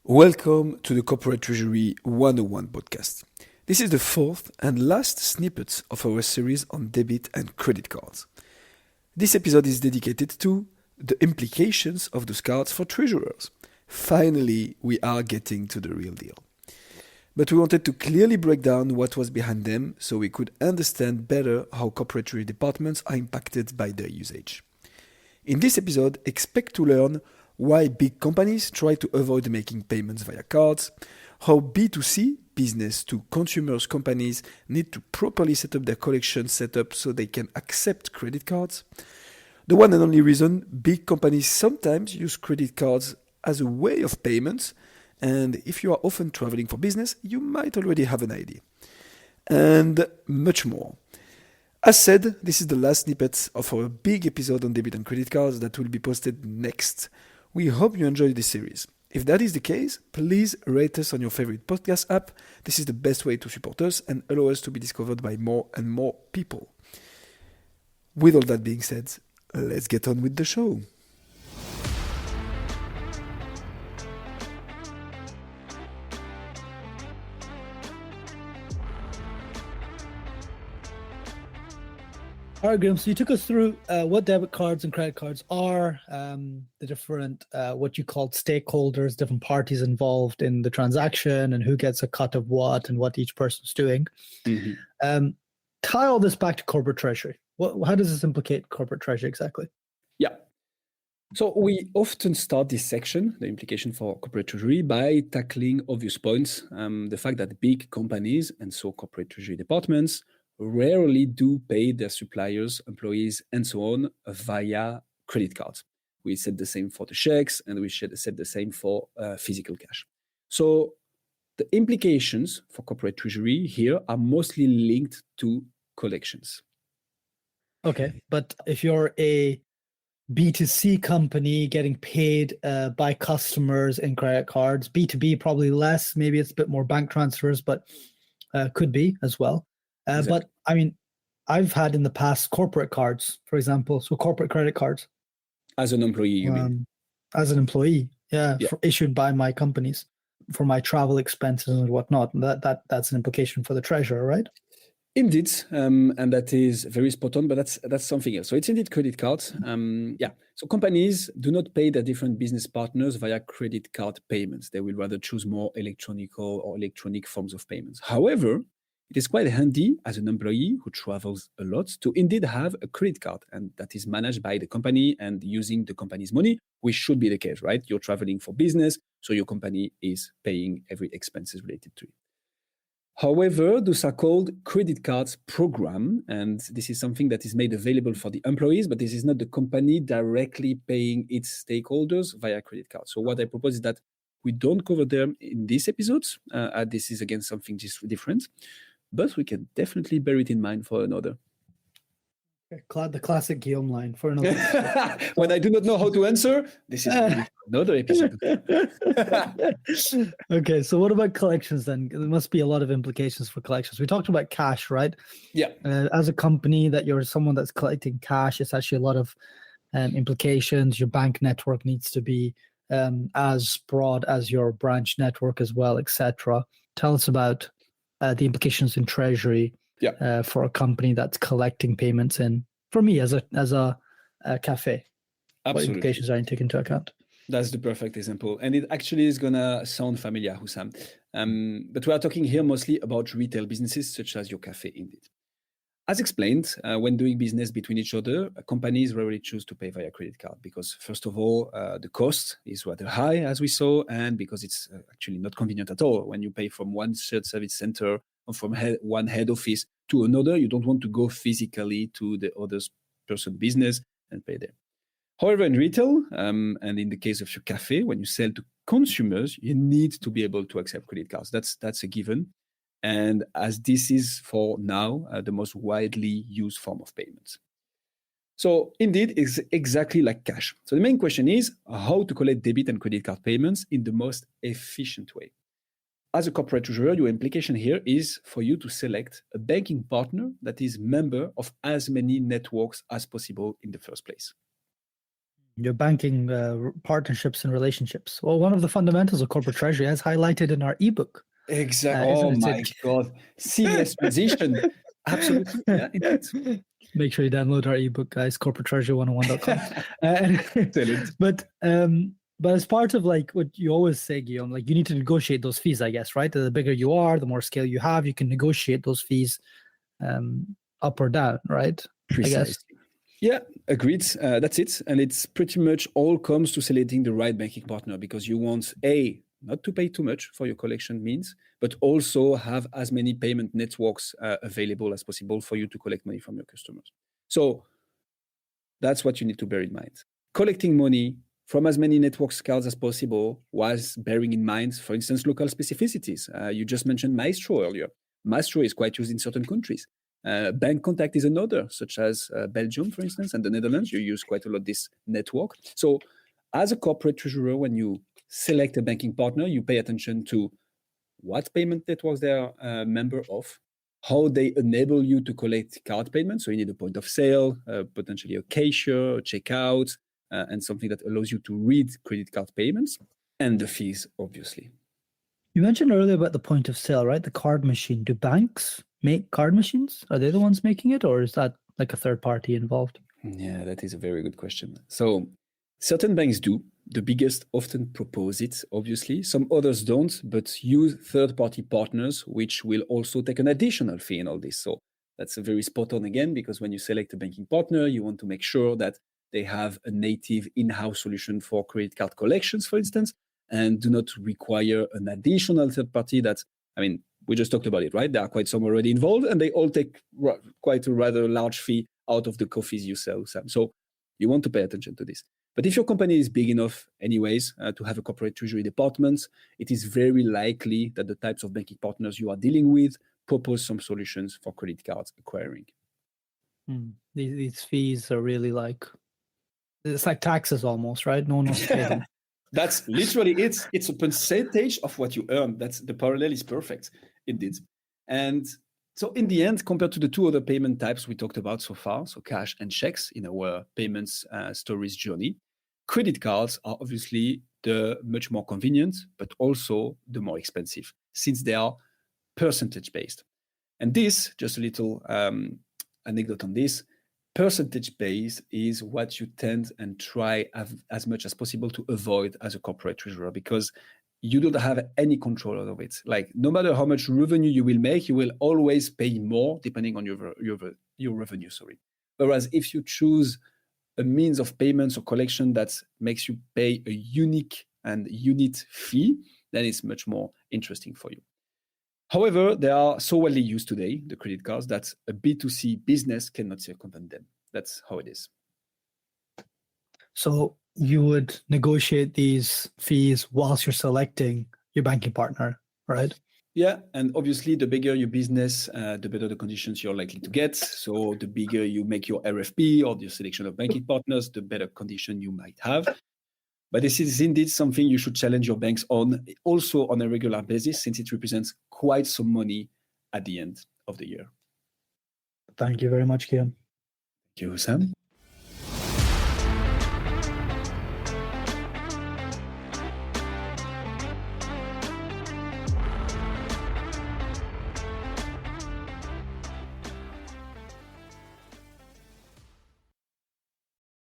Welcome to the Corporate Treasury 101 podcast. This is the fourth and last snippet of our series on debit and credit cards. This episode is dedicated to the implications of those cards for treasurers. Finally, we are getting to the real deal. But we wanted to clearly break down what was behind them so we could understand better how corporate treasury departments are impacted by their usage. In this episode, expect to learn why big companies try to avoid making payments via cards, how B2C, business to consumers companies, need to properly set up their collection setup so they can accept credit cards, the one and only reason big companies sometimes use credit cards as a way of payments, and if you are often traveling for business, you might already have an idea, and much more. As said, this is the last snippet of our big episode on debit and credit cards that will be posted next. We hope you enjoy this series. If that is the case, please rate us on your favorite podcast app. This is the best way to support us and allow us to be discovered by more and more people. With all that being said, let's get on with the show. All right, Graham. So you took us through what debit cards and credit cards are, the different, what you called stakeholders, different parties involved in the transaction, and who gets a cut of what and what each person's doing. Tie all this back to corporate treasury. How does this implicate corporate treasury exactly? Yeah. So we often start this section, the implication for corporate treasury, by tackling obvious points. The fact that big companies, and so corporate treasury departments, rarely do pay their suppliers, employees, and so on via credit cards. We said the same for the checks, and we said the same for physical cash. So the implications for corporate treasury here are mostly linked to collections. Okay, but if you're a B2C company getting paid by customers in credit cards, B2B probably less, maybe it's a bit more bank transfers, but could be as well. Exactly. But I mean, I've had in the past corporate cards, for example, so corporate credit cards. As an employee, you mean? As an employee, yeah. Issued by my companies for my travel expenses and whatnot. That's an implication for the treasurer, right? Indeed, and that is very spot on, but that's something else. So it's indeed credit cards. So companies do not pay their different business partners via credit card payments. They will rather choose more electronic forms of payments. However, it is quite handy as an employee who travels a lot to indeed have a credit card, and that is managed by the company and using the company's money, which should be the case, right? You're traveling for business, so your company is paying every expenses related to it. However, those are called credit cards program, and this is something that is made available for the employees, but this is not the company directly paying its stakeholders via credit card. So what I propose is that we don't cover them in this episode. This is again something just different, but we can definitely bear it in mind for another. The classic Guillaume line for another. When I do not know how to answer, this is another episode. Okay, so what about collections then? There must be a lot of implications for collections. We talked about cash, right? Yeah. As a company that you're someone that's collecting cash, it's actually a lot of implications. Your bank network needs to be as broad as your branch network as well, etc. Tell us about the implications in treasury for a company that's collecting payments in. For me, as a cafe, Absolutely. What implications are you taking into account? That's the perfect example, and it actually is gonna sound familiar, Hussam. But we are talking here mostly about retail businesses such as your cafe, indeed. As explained, when doing business between each other, companies rarely choose to pay via credit card because, first of all, the cost is rather high, as we saw, and because it's actually not convenient at all. When you pay from one shared service center or from one head office to another, you don't want to go physically to the other person's business and pay there. However, in retail, and in the case of your cafe, when you sell to consumers, you need to be able to accept credit cards. That's a given. And as this is for now the most widely used form of payments. So indeed, it's exactly like cash. So the main question is how to collect debit and credit card payments in the most efficient way. As a corporate treasurer, your implication here is for you to select a banking partner that is member of as many networks as possible in the first place. Your banking partnerships and relationships. Well, one of the fundamentals of corporate treasury, as highlighted in our ebook, Exactly. isn't Oh it? my God. Seamless transition. Absolutely. Yeah, indeed. Make sure you download our ebook, guys, corporatetreasury101.com. Excellent. But as part of like what you always say, Guillaume, like you need to negotiate those fees, I guess, right? The bigger you are, the more scale you have, you can negotiate those fees up or down, right? Precisely. I guess. Yeah, agreed. That's it. And it's pretty much all comes to selecting the right banking partner because you want not to pay too much for your collection means, but also have as many payment networks available as possible for you to collect money from your customers. So that's what you need to bear in mind. Collecting money from as many networks cards as possible was bearing in mind, for instance, local specificities. You just mentioned Maestro earlier. Maestro is quite used in certain countries. Bank Contact is another, such as Belgium, for instance, and the Netherlands. You use quite a lot this network. So as a corporate treasurer, when you select a banking partner, you pay attention to what payment networks they are a member of, how they enable you to collect card payments. So you need a point of sale, potentially a cashier, a checkout, and something that allows you to read credit card payments, and the fees, obviously. You mentioned earlier about the point of sale, right? The card machine. Do banks make card machines? Are they the ones making it, or is that like a third party involved? Yeah, that is a very good question. So certain banks do. The biggest often propose it, obviously. Some others don't, but use third-party partners, which will also take an additional fee in all this. So that's a very spot on again, because when you select a banking partner, you want to make sure that they have a native in-house solution for credit card collections, for instance, and do not require an additional third party we just talked about it, right? There are quite some already involved, and they all take quite a rather large fee out of the coffees you sell, Sam. So you want to pay attention to this. But if your company is big enough, anyways, to have a corporate treasury department, it is very likely that the types of banking partners you are dealing with propose some solutions for credit cards acquiring. These fees are really it's like taxes almost, right? No one wants to pay them. That's literally it. It's a percentage of what you earn. That's the parallel is perfect, indeed. And so in the end, compared to the two other payment types we talked about so far, so cash and checks in our payments stories journey, credit cards are obviously the much more convenient, but also the more expensive since they are percentage based. And this, just a little anecdote on this, percentage based is what you tend and try as much as possible to avoid as a corporate treasurer because you don't have any control over it. Like no matter how much revenue you will make, you will always pay more depending on your revenue. Whereas if you choose a means of payments or collection that makes you pay a unique and unit fee, then it's much more interesting for you. However, they are so widely used today, the credit cards, that a B2C business cannot circumvent them. That's how it is. So you would negotiate these fees whilst you're selecting your banking partner, right? Yeah, and obviously the bigger your business, the better the conditions you're likely to get. So the bigger you make your RFP or your selection of banking partners, the better condition you might have. But this is indeed something you should challenge your banks on, also on a regular basis, since it represents quite some money at the end of the year. Thank you very much, Guillaume. Thank you, Sam.